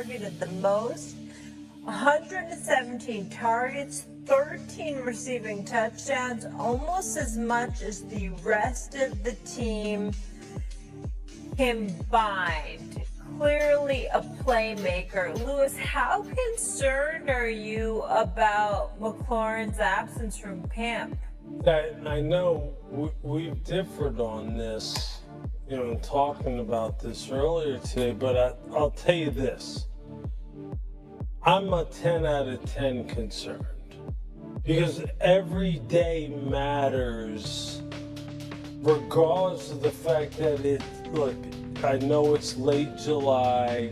targeted the most, 117 targets, 13 receiving touchdowns, almost as much as the rest of the team combined. Clearly a playmaker. Lewis, how concerned are you about McLaurin's absence from camp? I know we've differed on this, talking about this earlier today, but I'll tell you this. I'm a 10 out of 10 concerned because every day matters, regardless of the fact that I know it's late July.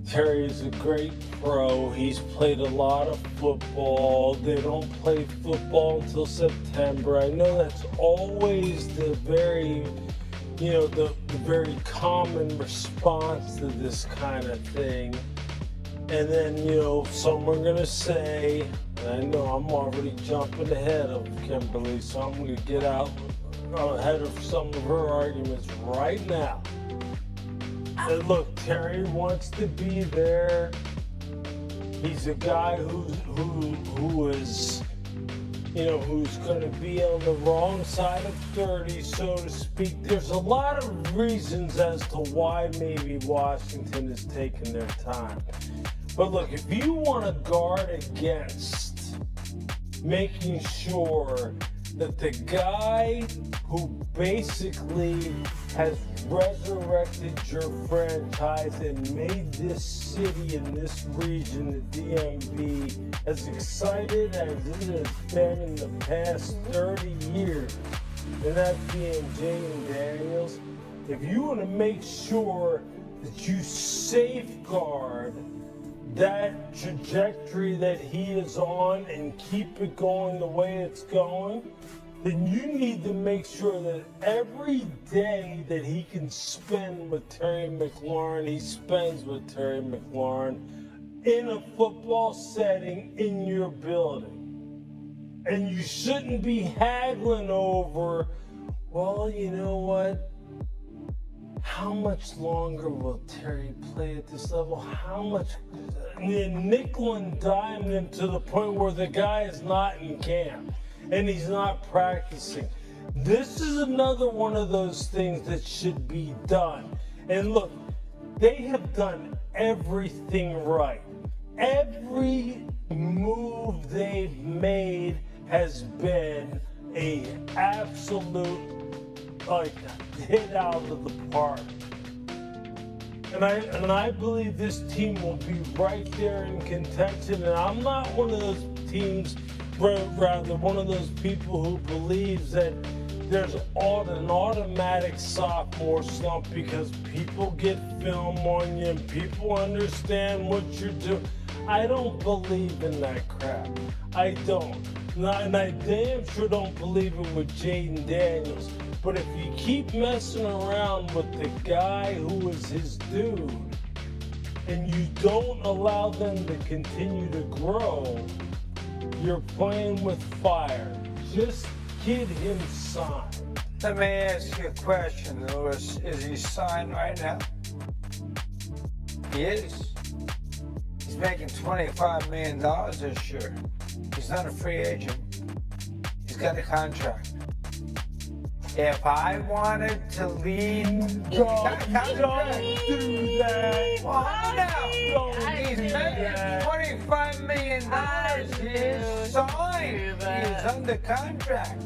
Terry's a great pro. He's played a lot of football. They don't play football until September. I know that's always the very, the very common response to this kind of thing. And then, some are going to say, and I know I'm already jumping ahead of Kimberly, so I'm going to get out ahead of some of her arguments right now. And look, Terry wants to be there. He's a guy who is, who's going to be on the wrong side of 30, so to speak. There's a lot of reasons as to why maybe Washington is taking their time. But look, if you want to guard against making sure that the guy who basically has resurrected your franchise and made this city and this region, the DMV, as excited as it has been in the past 30 years, and that being Jayden Daniels, if you want to make sure that you safeguard that trajectory that he is on and keep it going the way it's going, then you need to make sure that every day that he can spend with Terry McLaurin, he spends with Terry McLaurin in a football setting in your building. And you shouldn't be haggling over, well, you know what? How much longer will Terry play at this level? How much? Nickel and diming him to the point where the guy is not in camp and he's not practicing. This is another one of those things that should be done. And look, they have done everything right. Every move they've made has been an absolute hit out of the park. And I believe this team will be right there in contention. And I'm not one of those teams, rather one of those people who believes that there's an automatic sophomore slump because people get film on you and people understand what you're doing. I don't believe in that crap. I don't. And I damn sure don't believe it with Jayden Daniels. But if you keep messing around with the guy who is his dude, and you don't allow them to continue to grow, you're playing with fire. Just get him signed. Let me ask you a question, Lewis. Is he signed right now? He is. He's making $25 million this year. He's not a free agent. He's got a contract. If I wanted to lead, don't do that. He's making $25 million. He's signed. He's under contract.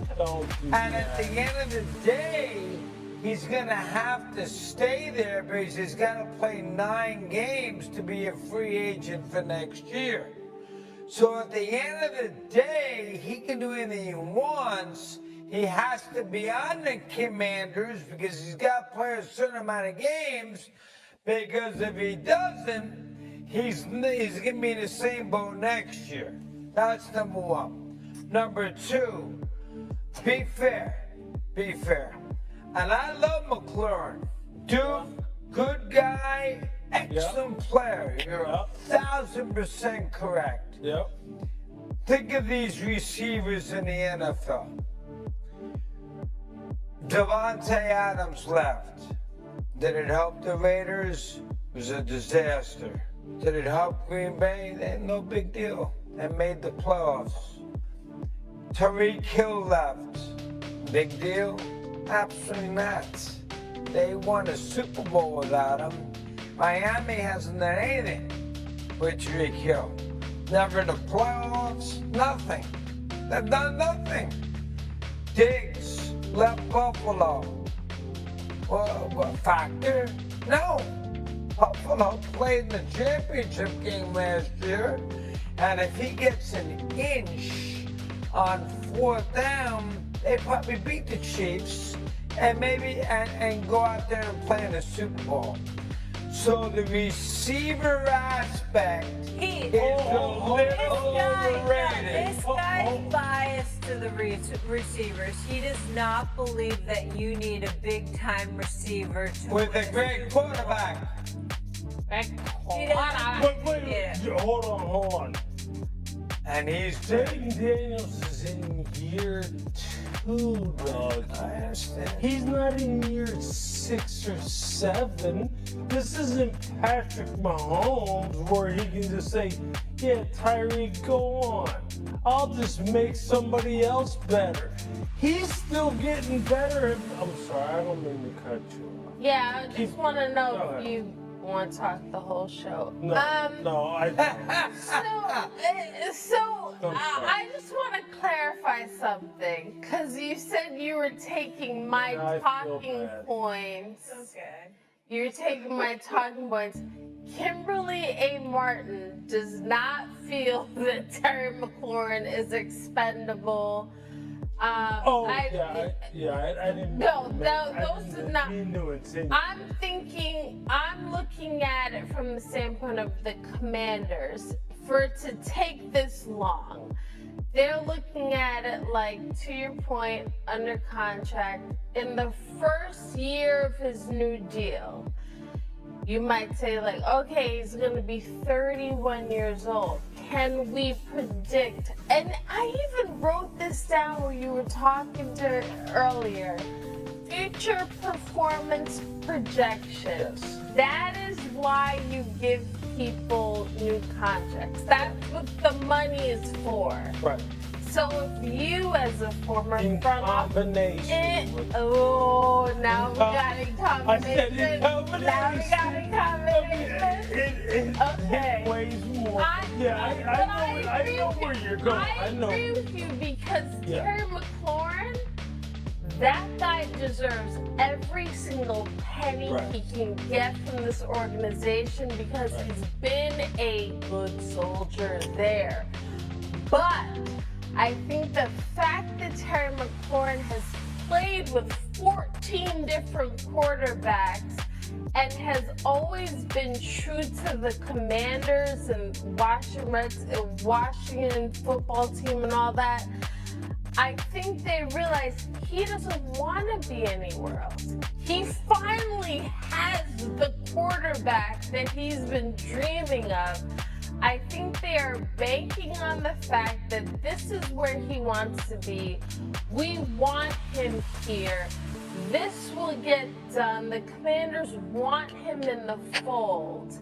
And at the end of the day, he's going to have to stay there because he's got to play 9 games to be a free agent for next year. So at the end of the day, he can do anything he wants. He has to be on the Commanders because he's got to play a certain amount of games, because if he doesn't, he's going to be in the same boat next year. That's number one. Number two, be fair. Be fair. And I love McLaurin. Dude, good guy, excellent player. You're 1,000% correct. Yep. Think of these receivers in the NFL. Devontae Adams left. Did it help the Raiders? It was a disaster. Did it help Green Bay? No big deal. They made the playoffs. Tyreek Hill left. Big deal? Absolutely not. They won a Super Bowl without him. Miami hasn't done anything with Jrue Holiday. Never in the playoffs, nothing. They've done nothing. Diggs left Buffalo. What factor? No. Buffalo played in the championship game last year, and if he gets an inch on 4th down, they probably beat the Chiefs and maybe and go out there and play in the Super Bowl. So the receiver aspect is a little overrated. This guy's biased to the receivers. He does not believe that you need a big-time receiver to With win. a great quarterback. He doesn't- Wait, Yeah. hold on. And he's Jayden Daniels is in year 2, Doug. I understand. He's not in year 6 or 7. This isn't Patrick Mahomes where he can just say, yeah, Tyreek, go on. I'll just make somebody else better. He's still getting better. I'm sorry, I don't mean to cut you off. Yeah, I just want to know Go if ahead. you want to talk the whole show. No, I So I'm sorry. I just want to clarify something, because you said you were taking my Yeah, I feel talking bad. points. Okay. You're taking my talking points. Kimberly A. Martin does not feel that Terry McLaurin is expendable. I didn't. No, mean- those I are not- mean to insinuate. I'm looking at it from the standpoint of the Commanders. For it to take this long, they're looking at it like, to your point, under contract. In the first year of his new deal, you might say like, okay, he's going to be 31 years old. Can we predict? And I even wrote this down when you were talking to earlier. Future performance projections. Yes. That is why you give people new contracts. That's what the money is for. Right. So if you, as a former In front office, combination with now we got a I said in combination. Now we got a combination. Okay. It weighs more. I I know where you're going. I know. agree with you, because Yeah. Terry McLaurin, that guy deserves every single penny Right. he can get from this organization, because Right. he's been a good soldier there. But I think the fact that Terry McLaurin has played with 14 different quarterbacks and has always been true to the Commanders and Washington football team and all that, I think they realize he doesn't want to be anywhere else. He finally has the quarterback that he's been dreaming of. I think they are banking on the fact that this is where he wants to be. We want him here. This will get done. The Commanders want him in the fold.